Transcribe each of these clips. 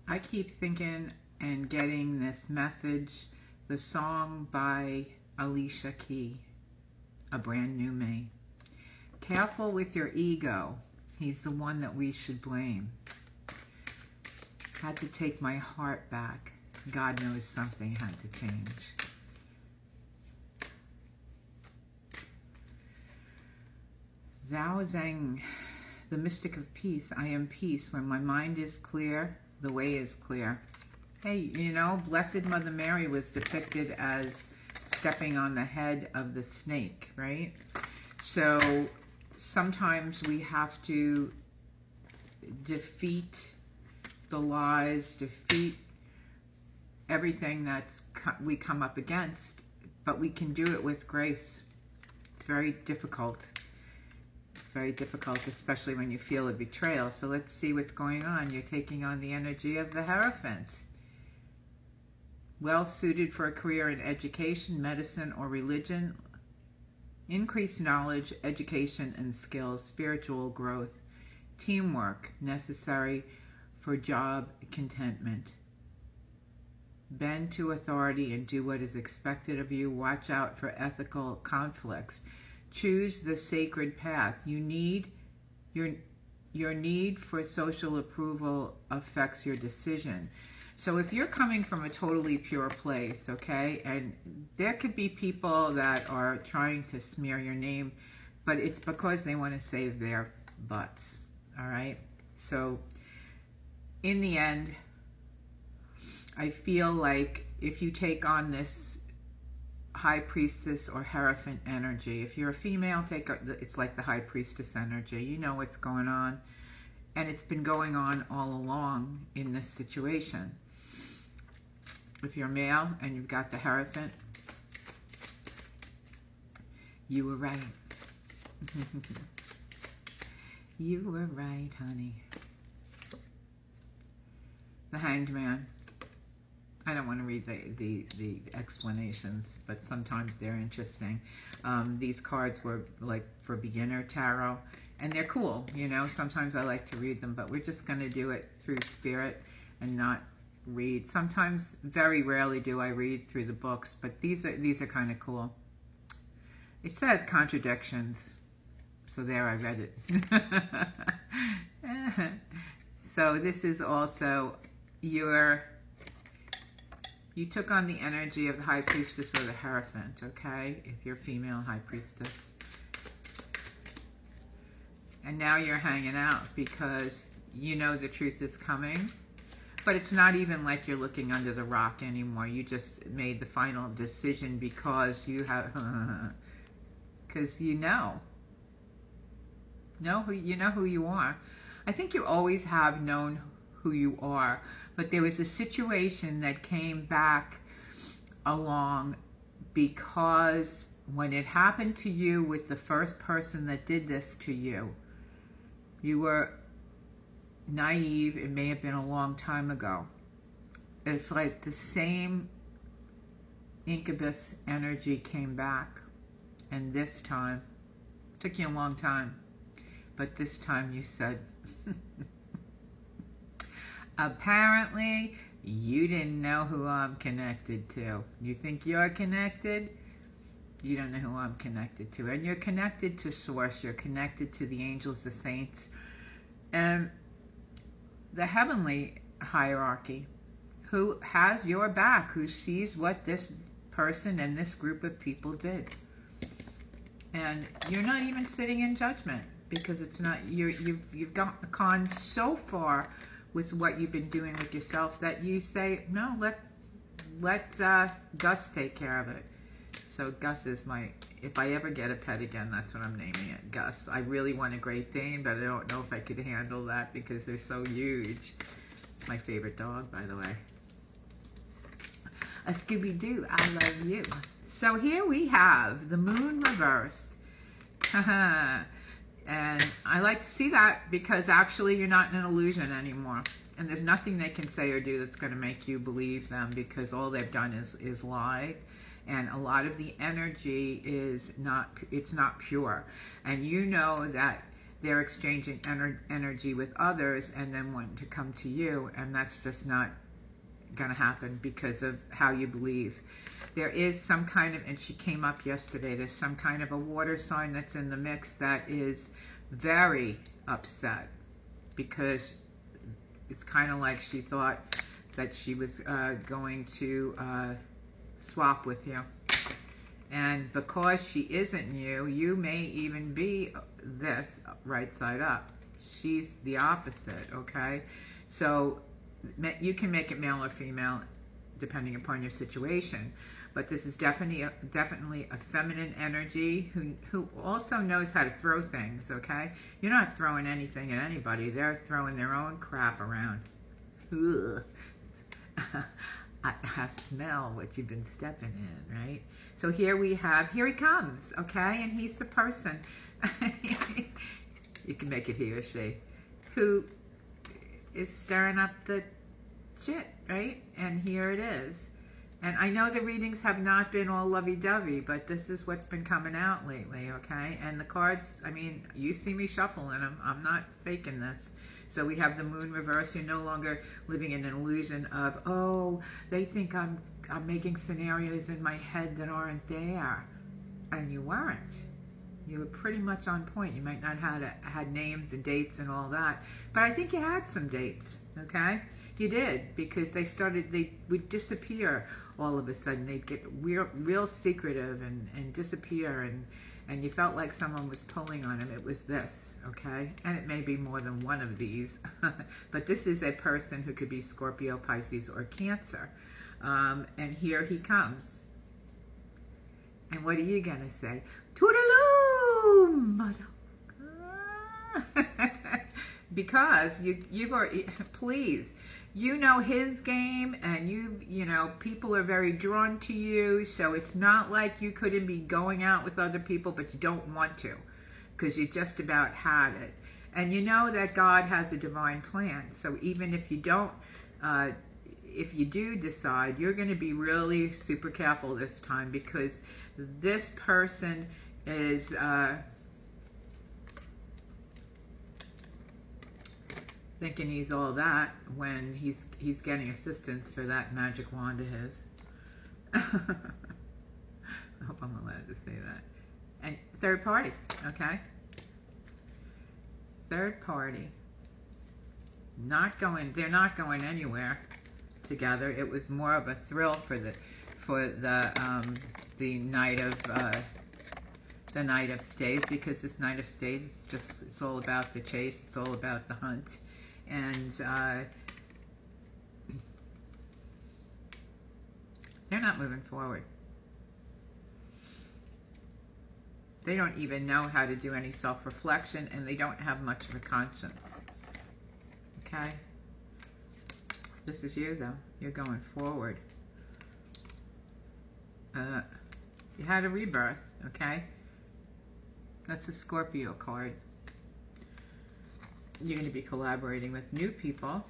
I keep thinking and getting this message, the song by Alicia Key, A Brand New Me. Careful with your ego. He's the one that we should blame. Had to take my heart back. God knows something had to change. Zhao Zhang, the mystic of peace. I am peace. When my mind is clear, the way is clear. Hey, you know, Blessed Mother Mary was depicted as stepping on the head of the snake, right? So sometimes we have to defeat the lies, defeat everything that's we come up against, but we can do it with grace. It's very difficult. Very difficult, especially when you feel a betrayal. So let's see what's going on. You're taking on the energy of the Hierophant. Well suited for a career in education, medicine, or religion. Increased knowledge, education, and skills. Spiritual growth. Teamwork necessary for job contentment. Bend to authority and do what is expected of you. Watch out for ethical conflicts. Choose the sacred path. You need your need for social approval affects your decision. So if you're coming from a totally pure place, okay, and there could be people that are trying to smear your name, but it's because they want to save their butts, all right? So in the end, I feel like if you take on this High Priestess or Hierophant energy. If you're a female, it's like the High Priestess energy. You know what's going on. And it's been going on all along in this situation. If you're male and you've got the Hierophant, you were right. You were right, honey. The Hanged Man. I don't want to read the explanations, but sometimes they're interesting. These cards were like for beginner tarot, and they're cool, you know. Sometimes I like to read them, but we're just going to do it through spirit and not read. Sometimes, very rarely do I read through the books, but these are kind of cool. It says contradictions, so there, I read it. So this is also you took on the energy of the High Priestess or the Hierophant, okay? If you're female High Priestess. And now you're hanging out because you know the truth is coming. But it's not even like you're looking under the rock anymore. You just made the final decision because you have, because you know who you are. I think you always have known who you are. But there was a situation that came back along because when it happened to you with the first person that did this to you, you were naive. It may have been a long time ago. It's like the same incubus energy came back. And this time, it took you a long time, but this time you said, apparently, you didn't know who I'm connected to. You think you're connected? You don't know who I'm connected to. And you're connected to Source. You're connected to the angels, the saints, and the heavenly hierarchy who has your back, who sees what this person and this group of people did. And you're not even sitting in judgment because it's not, you've gone so far with what you've been doing with yourself that you say, no, let Gus take care of it. So Gus is if I ever get a pet again, that's what I'm naming it, Gus. I really want a Great Dane, but I don't know if I could handle that because they're so huge. It's my favorite dog, by the way. A Scooby-Doo, I love you. So here we have the moon reversed. And I like to see that because actually you're not in an illusion anymore. And there's nothing they can say or do that's going to make you believe them because all they've done is lie. And a lot of the energy is not, it's not pure. And you know that they're exchanging energy with others and then wanting to come to you, and that's just not going to happen because of how you believe. There is some kind of, and she came up yesterday, there's some kind of a water sign that's in the mix that is very upset because it's kind of like she thought that she was going to swap with you. And because she isn't you, you may even be this right side up. She's the opposite, okay? So you can make it male or female depending upon your situation. But this is definitely a feminine energy who also knows how to throw things, okay? You're not throwing anything at anybody. They're throwing their own crap around. Ugh. I smell what you've been stepping in, right? So here he comes, okay? And he's the person, you can make it he or she, who is stirring up the shit, right? And here it is. And I know the readings have not been all lovey-dovey, but this is what's been coming out lately, okay? And the cards, I mean, you see me shuffling them. I'm not faking this. So we have the moon reverse. You're no longer living in an illusion of, oh, they think I'm making scenarios in my head that aren't there. And you weren't. You were pretty much on point. You might not have had names and dates and all that, but I think you had some dates, okay? You did, because they would disappear all of a sudden. They'd get real secretive and disappear, and you felt like someone was pulling on them. It was this, okay? And it may be more than one of these, but this is a person who could be Scorpio, Pisces, or Cancer. And here he comes. And what are you going to say? Toodaloo, mother. Because you've already, please, you know his game, and you know, people are very drawn to you, so it's not like you couldn't be going out with other people, but you don't want to, because you just about had it. And you know that God has a divine plan, so even if you don't, if you do decide, you're going to be really super careful this time, because this person is thinking he's all that when he's getting assistance for that magic wand of his. I hope I'm allowed to say that. And third party, okay? Third party. They're not going anywhere together. It was more of a thrill for the Knight of Staves, because this Knight of Staves is it's all about the chase, it's all about the hunt. And they're not moving forward. They don't even know how to do any self-reflection, and they don't have much of a conscience. Okay? This is you, though. You're going forward. You had a rebirth, okay? That's a Scorpio card. You're going to be collaborating with new people.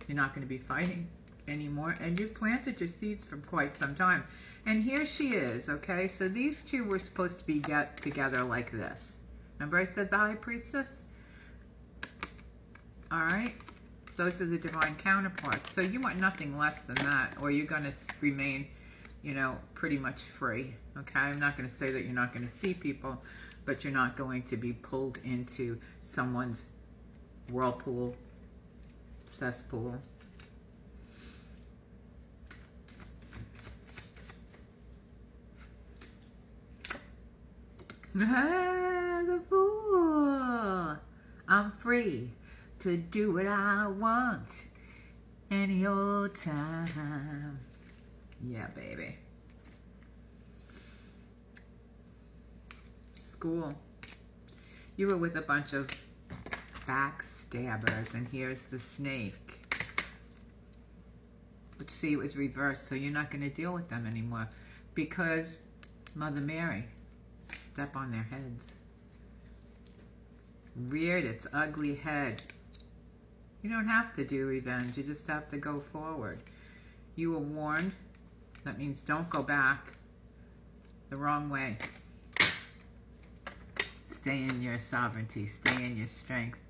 You're not going to be fighting anymore. And you've planted your seeds for quite some time. And here she is, okay? So these two were supposed to be get together like this. Remember I said the High Priestess? Alright? Those are the divine counterparts. So you want nothing less than that, or you're going to remain, you know, pretty much free. Okay? I'm not going to say that you're not going to see people, but you're not going to be pulled into someone's whirlpool, cesspool. The fool. I'm free to do what I want any old time. Yeah, baby. School. You were with a bunch of backstabbers, and here's the snake. But see, it was reversed, so you're not going to deal with them anymore, because Mother Mary step on their heads. Reared its ugly head. You don't have to do revenge, you just have to go forward. You were warned. That means don't go back the wrong way. stay in your sovereignty, stay in your strength.